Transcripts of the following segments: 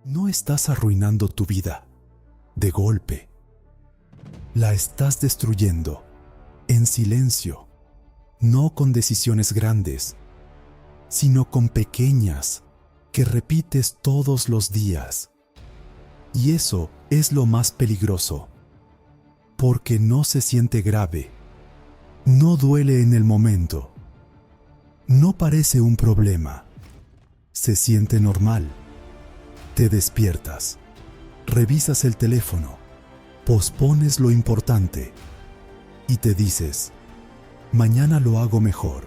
No estás arruinando tu vida de golpe. La estás destruyendo en silencio, no con decisiones grandes, sino con pequeñas que repites todos los días. Y eso es lo más peligroso, porque no se siente grave, no duele en el momento, no parece un problema, se siente normal. Te despiertas, revisas el teléfono, pospones lo importante y te dices, mañana lo hago mejor.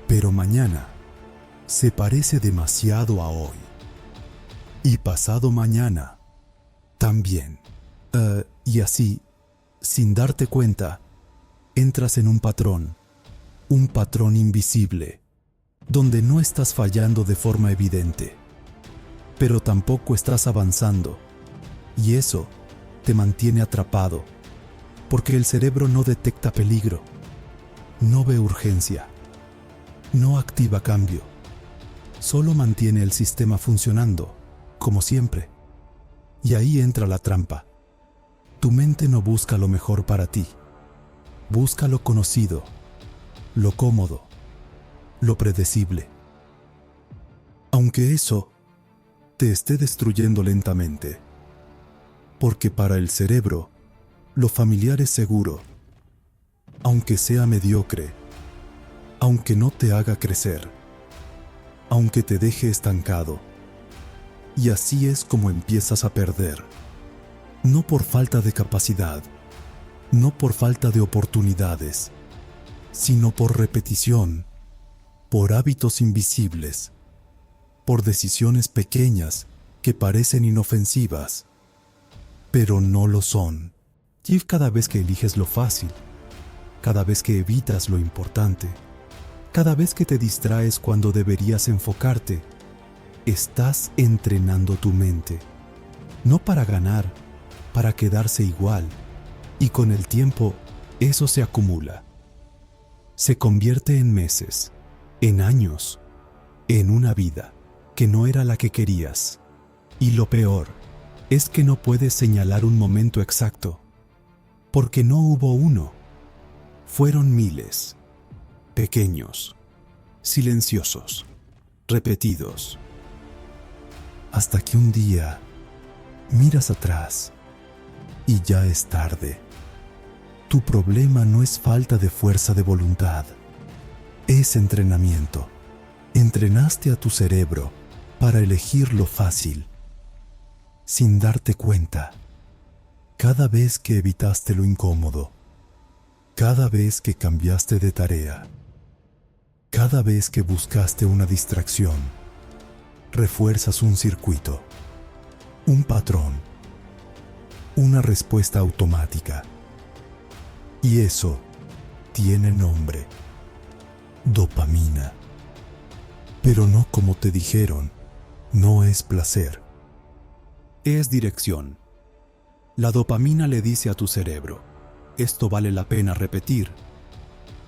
Pero mañana se parece demasiado a hoy. Y pasado mañana también. Y así, sin darte cuenta, entras en un patrón invisible, donde no estás fallando de forma evidente, pero tampoco estás avanzando. Y eso te mantiene atrapado, porque el cerebro no detecta peligro, no ve urgencia, no activa cambio, solo mantiene el sistema funcionando, como siempre. Y ahí entra la trampa. Tu mente no busca lo mejor para ti, busca lo conocido, lo cómodo, lo predecible. Aunque eso te esté destruyendo lentamente, porque para el cerebro, lo familiar es seguro, aunque sea mediocre, aunque no te haga crecer, aunque te deje estancado. Y así es como empiezas a perder, no por falta de capacidad, no por falta de oportunidades, sino por repetición, por hábitos invisibles, por decisiones pequeñas que parecen inofensivas, pero no lo son. Y cada vez que eliges lo fácil, cada vez que evitas lo importante, cada vez que te distraes cuando deberías enfocarte, estás entrenando tu mente, no para ganar, para quedarse igual, y con el tiempo eso se acumula. Se convierte en meses, en años, en una vida que no era la que querías. Y lo peor es que no puedes señalar un momento exacto, porque no hubo uno. Fueron miles, pequeños, silenciosos, repetidos. Hasta que un día miras atrás y ya es tarde. Tu problema no es falta de fuerza de voluntad, es entrenamiento. Entrenaste a tu cerebro para elegir lo fácil, sin darte cuenta. Cada vez que evitaste lo incómodo, cada vez que cambiaste de tarea, cada vez que buscaste una distracción, refuerzas un circuito, un patrón, una respuesta automática. Y eso tiene nombre: dopamina. Pero no como te dijeron, no es placer. Es dirección. La dopamina le dice a tu cerebro, esto vale la pena repetir.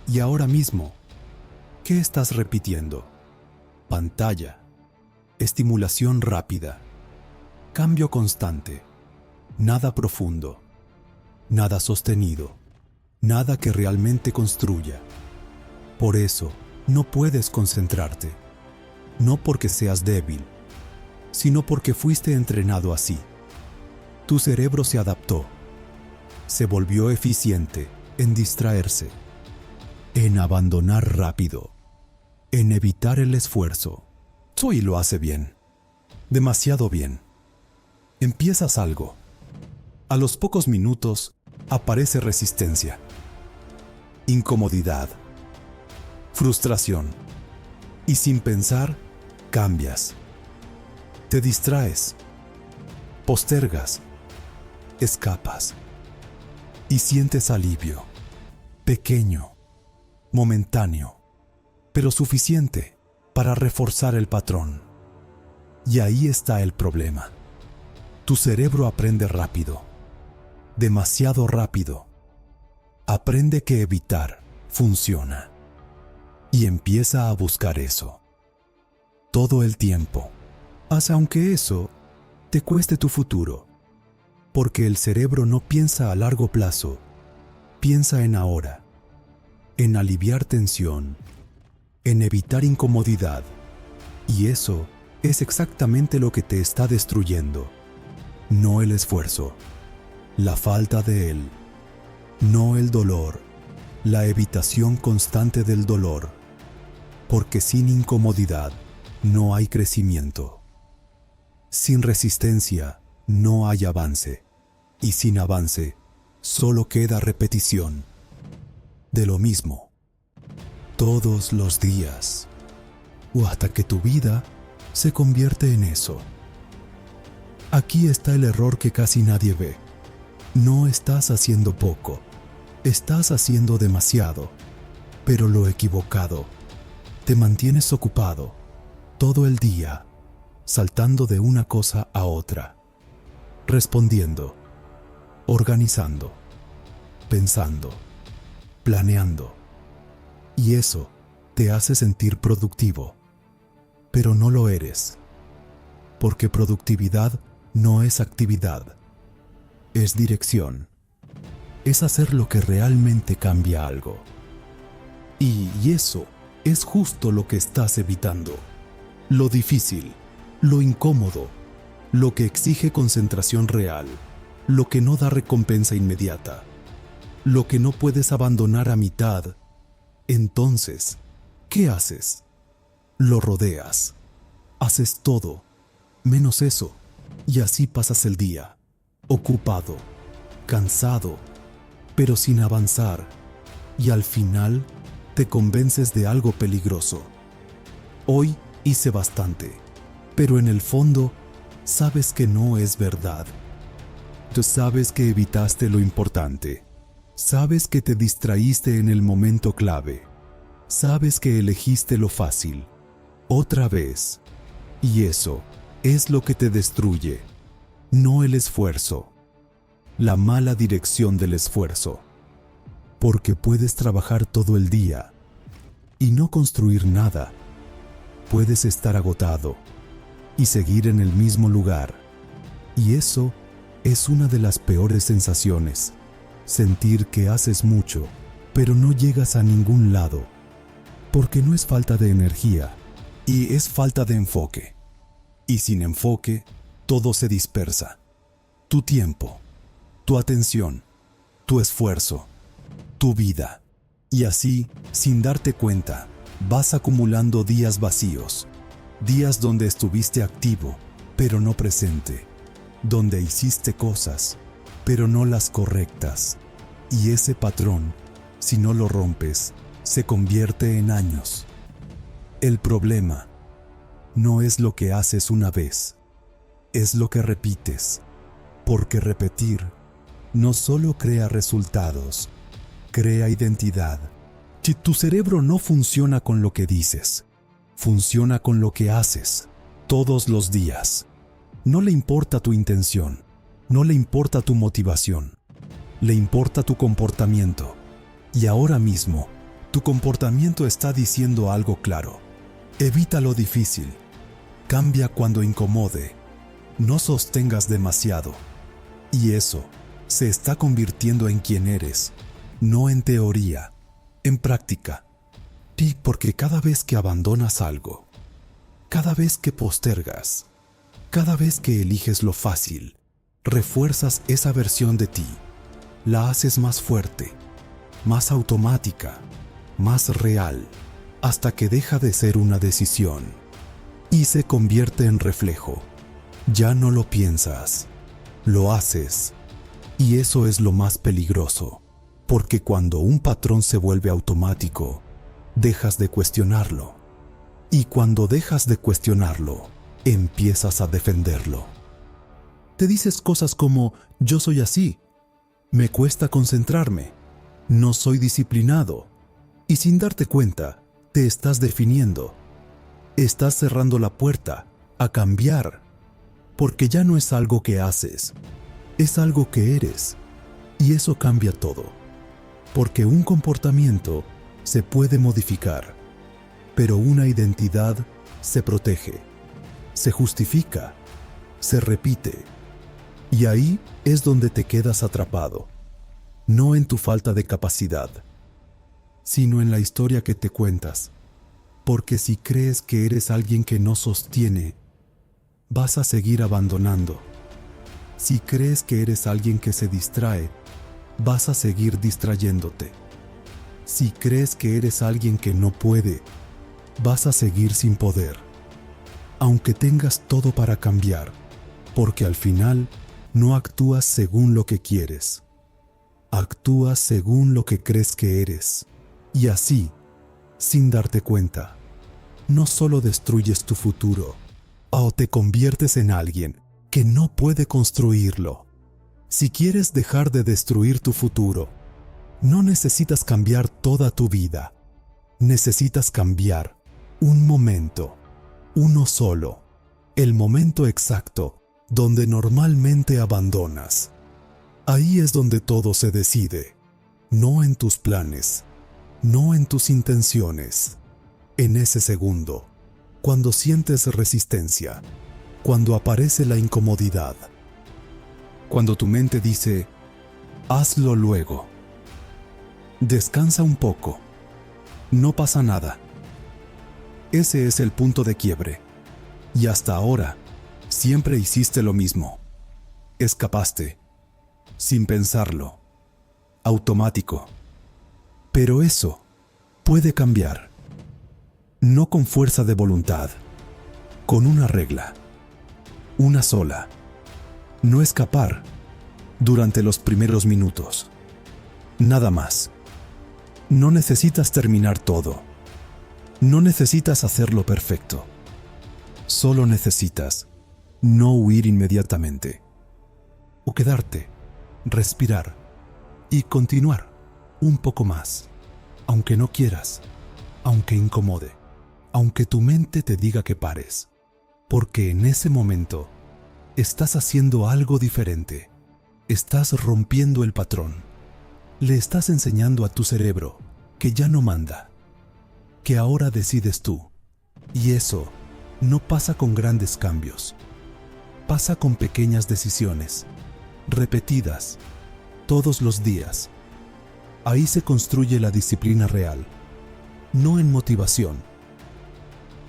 Y ahora mismo, ¿qué estás repitiendo? Pantalla, estimulación rápida, cambio constante, nada profundo, nada sostenido, nada que realmente construya. Por eso, no puedes concentrarte, no porque seas débil, sino porque fuiste entrenado así. Tu cerebro se adaptó, se volvió eficiente en distraerse, en abandonar rápido, en evitar el esfuerzo. Y lo hace bien, demasiado bien. Empiezas algo. A los pocos minutos aparece resistencia, incomodidad, frustración. Y sin pensar, cambias. Te distraes, postergas, escapas y sientes alivio, pequeño, momentáneo, pero suficiente para reforzar el patrón. Y ahí está el problema. Tu cerebro aprende rápido, demasiado rápido. Aprende que evitar funciona y empieza a buscar eso todo el tiempo, aunque eso te cueste tu futuro, porque el cerebro no piensa a largo plazo, piensa en ahora, en aliviar tensión, en evitar incomodidad, y eso es exactamente lo que te está destruyendo, no el esfuerzo, la falta de él, no el dolor, la evitación constante del dolor, porque sin incomodidad no hay crecimiento. Sin resistencia no hay avance, y sin avance solo queda repetición de lo mismo, todos los días, o hasta que tu vida se convierte en eso. Aquí está el error que casi nadie ve. No estás haciendo poco, estás haciendo demasiado, pero lo equivocado. Te mantienes ocupado todo el día, saltando de una cosa a otra, respondiendo, organizando, pensando, planeando. Y eso te hace sentir productivo, pero no lo eres, porque productividad no es actividad, es dirección, es hacer lo que realmente cambia algo. Y eso es justo lo que estás evitando, lo difícil, lo incómodo, lo que exige concentración real, lo que no da recompensa inmediata, lo que no puedes abandonar a mitad. Entonces, ¿qué haces? Lo rodeas, haces todo, menos eso, y así pasas el día, ocupado, cansado, pero sin avanzar, y al final te convences de algo peligroso. Hoy hice bastante, pero en el fondo sabes que no es verdad. Tú sabes que evitaste lo importante, sabes que te distraíste en el momento clave, sabes que elegiste lo fácil, otra vez, y eso es lo que te destruye, no el esfuerzo, la mala dirección del esfuerzo, porque puedes trabajar todo el día y no construir nada, puedes estar agotado y seguir en el mismo lugar, y eso es una de las peores sensaciones, sentir que haces mucho, pero no llegas a ningún lado, porque no es falta de energía, y es falta de enfoque. Y sin enfoque, todo se dispersa. Tu tiempo, tu atención, tu esfuerzo, tu vida. Y así, sin darte cuenta, vas acumulando días vacíos, días donde estuviste activo, pero no presente, donde hiciste cosas, pero no las correctas. Y ese patrón, si no lo rompes, se convierte en años. El problema no es lo que haces una vez, es lo que repites, porque repetir no solo crea resultados, crea identidad. Si tu cerebro no funciona con lo que dices, funciona con lo que haces todos los días. No le importa tu intención, no le importa tu motivación, le importa tu comportamiento. Y ahora mismo, tu comportamiento está diciendo algo claro. Evita lo difícil, cambia cuando incomode, no sostengas demasiado. Y eso se está convirtiendo en quien eres, no en teoría, en práctica. Y porque cada vez que abandonas algo, cada vez que postergas, cada vez que eliges lo fácil, refuerzas esa versión de ti, la haces más fuerte, más automática, más real, hasta que deja de ser una decisión y se convierte en reflejo. Ya no lo piensas, lo haces, y eso es lo más peligroso, porque cuando un patrón se vuelve automático, dejas de cuestionarlo, y cuando dejas de cuestionarlo, empiezas a defenderlo. Te dices cosas como, yo soy así, me cuesta concentrarme, no soy disciplinado, y sin darte cuenta, te estás definiendo. Estás cerrando la puerta a cambiar, porque ya no es algo que haces, es algo que eres, y eso cambia todo, porque un comportamiento se puede modificar, pero una identidad se protege, se justifica, se repite. Y ahí es donde te quedas atrapado, no en tu falta de capacidad, sino en la historia que te cuentas. Porque si crees que eres alguien que no sostiene, vas a seguir abandonando. Si crees que eres alguien que se distrae, vas a seguir distrayéndote. Si crees que eres alguien que no puede, vas a seguir sin poder. Aunque tengas todo para cambiar, porque al final no actúas según lo que quieres. Actúas según lo que crees que eres. Y así, sin darte cuenta, no solo destruyes tu futuro, o te conviertes en alguien que no puede construirlo. Si quieres dejar de destruir tu futuro, no necesitas cambiar toda tu vida. Necesitas cambiar un momento, uno solo, el momento exacto donde normalmente abandonas. Ahí es donde todo se decide, no en tus planes, no en tus intenciones. En ese segundo, cuando sientes resistencia, cuando aparece la incomodidad, cuando tu mente dice, hazlo luego. Descansa un poco. No pasa nada. Ese es el punto de quiebre. Y hasta ahora, siempre hiciste lo mismo. Escapaste, sin pensarlo, automático. Pero eso puede cambiar. No con fuerza de voluntad, con una regla, una sola. No escapar durante los primeros minutos. Nada más. No necesitas terminar todo. No necesitas hacerlo perfecto. Solo necesitas no huir inmediatamente. O quedarte, respirar y continuar un poco más. Aunque no quieras, aunque incomode, aunque tu mente te diga que pares. Porque en ese momento estás haciendo algo diferente. Estás rompiendo el patrón. Le estás enseñando a tu cerebro que ya no manda, que ahora decides tú. Y eso no pasa con grandes cambios. Pasa con pequeñas decisiones, repetidas, todos los días. Ahí se construye la disciplina real, no en motivación,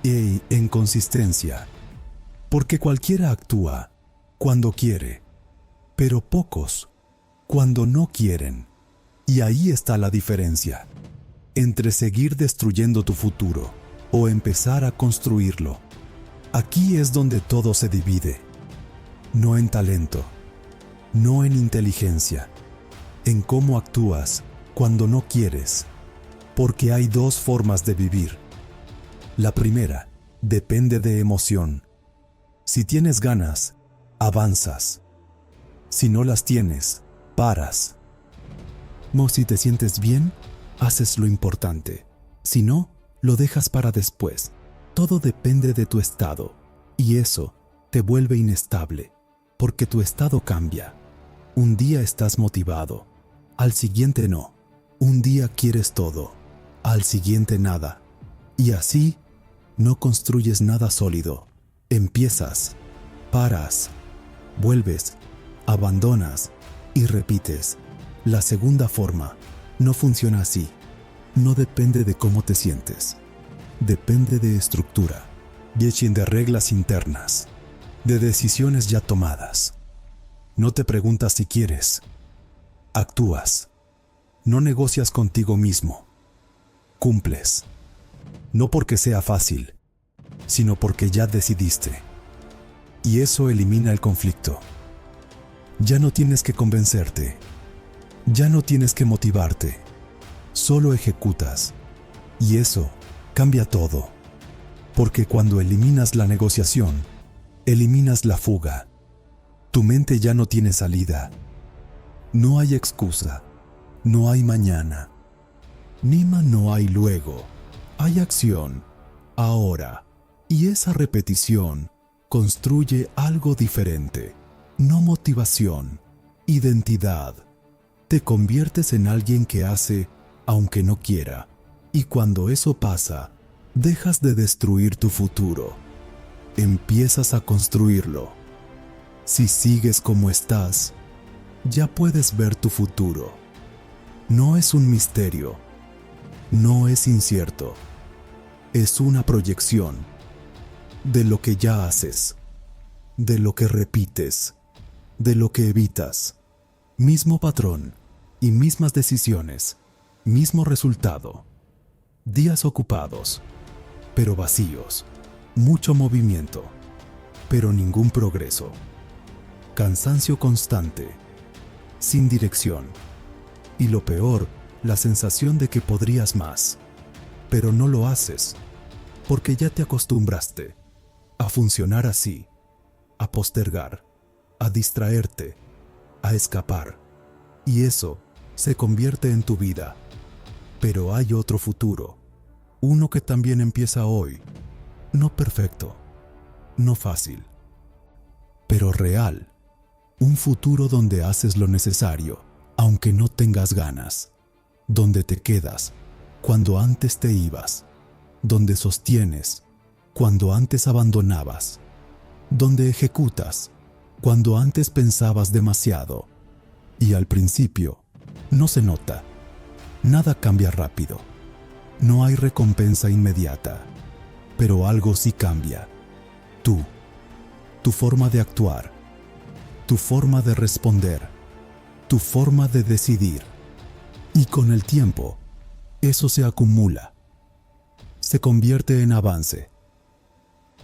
y en consistencia. Porque cualquiera actúa cuando quiere, pero pocos cuando no quieren. Y ahí está la diferencia entre seguir destruyendo tu futuro o empezar a construirlo. Aquí es donde todo se divide. No en talento, no en inteligencia, en cómo actúas cuando no quieres. Porque hay dos formas de vivir. La primera depende de emoción. Si tienes ganas, avanzas. Si no las tienes, paras. Si te sientes bien, haces lo importante. Si no, lo dejas para después. Todo depende de tu estado. Y eso te vuelve inestable, porque tu estado cambia. Un día estás motivado, al siguiente no. Un día quieres todo, al siguiente nada. Y así, no construyes nada sólido. Empiezas, paras, vuelves, abandonas y repites. La segunda forma no funciona así. No depende de cómo te sientes. Depende de estructura, de reglas internas, de decisiones ya tomadas. No te preguntas si quieres. Actúas. No negocias contigo mismo. Cumples. No porque sea fácil, sino porque ya decidiste. Y eso elimina el conflicto. Ya no tienes que convencerte. Ya no tienes que motivarte. Solo ejecutas. Y eso cambia todo. Porque cuando eliminas la negociación, eliminas la fuga. Tu mente ya no tiene salida. No hay excusa. No hay mañana. No hay luego. Hay acción. Ahora. Y esa repetición construye algo diferente. No motivación. Identidad. Te conviertes en alguien que hace aunque no quiera. Y cuando eso pasa, dejas de destruir tu futuro. Empiezas a construirlo. Si sigues como estás, ya puedes ver tu futuro. No es un misterio, no es incierto, es una proyección de lo que ya haces, de lo que repites, de lo que evitas. Mismo patrón y mismas decisiones, mismo resultado. Días ocupados, pero vacíos. Mucho movimiento, pero ningún progreso. Cansancio constante, sin dirección. Y lo peor, la sensación de que podrías más, pero no lo haces, porque ya te acostumbraste a funcionar así, a postergar, a distraerte, a escapar. Y eso se convierte en tu vida. Pero hay otro futuro, uno que también empieza hoy, no perfecto, no fácil, pero real. Un futuro donde haces lo necesario, aunque no tengas ganas, donde te quedas cuando antes te ibas, donde sostienes cuando antes abandonabas, donde ejecutas cuando antes pensabas demasiado. Y al principio no se nota, nada cambia rápido, no hay recompensa inmediata, pero algo sí cambia. Tú, tu forma de actuar, tu forma de responder, tu forma de decidir. Y con el tiempo, eso se acumula, se convierte en avance,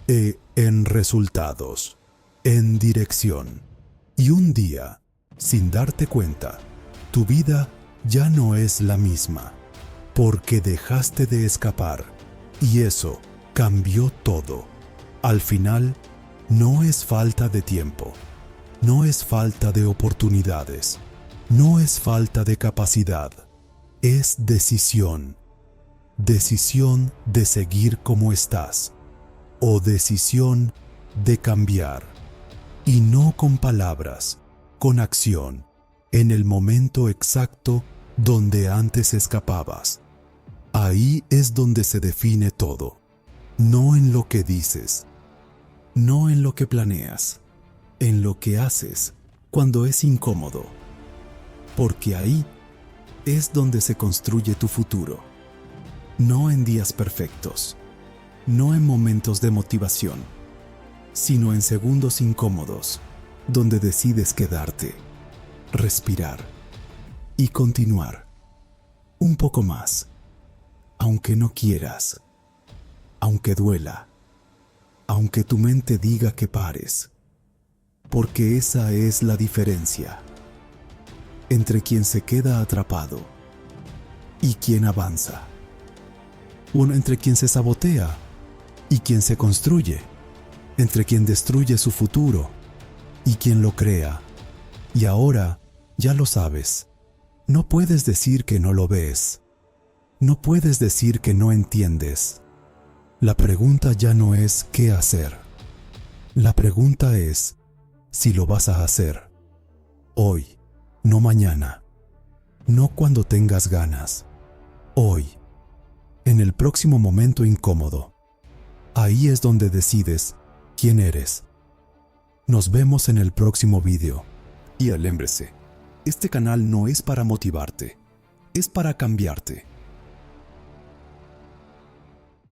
en resultados, en dirección. Y un día, sin darte cuenta, tu vida ya no es la misma, porque dejaste de escapar, y eso cambió todo. Al final, no es falta de tiempo, no es falta de oportunidades, no es falta de capacidad, es decisión. Decisión de seguir como estás, o decisión de cambiar. Y no con palabras, con acción, en el momento exacto donde antes escapabas. Ahí es donde se define todo, no en lo que dices, no en lo que planeas, en lo que haces cuando es incómodo, porque ahí es donde se construye tu futuro, no en días perfectos, no en momentos de motivación, sino en segundos incómodos, donde decides quedarte, respirar y continuar un poco más, aunque no quieras, aunque duela, aunque tu mente diga que pares, porque esa es la diferencia entre quien se queda atrapado y quien avanza, entre quien se sabotea y quien se construye, entre quien destruye su futuro y quien lo crea. Y ahora ya lo sabes. No puedes decir que no lo ves. No puedes decir que no entiendes. La pregunta ya no es qué hacer. La pregunta es si lo vas a hacer. Hoy, no mañana. No cuando tengas ganas. Hoy. En el próximo momento incómodo. Ahí es donde decides quién eres. Nos vemos en el próximo video. Y alémbrese, este canal no es para motivarte, es para cambiarte.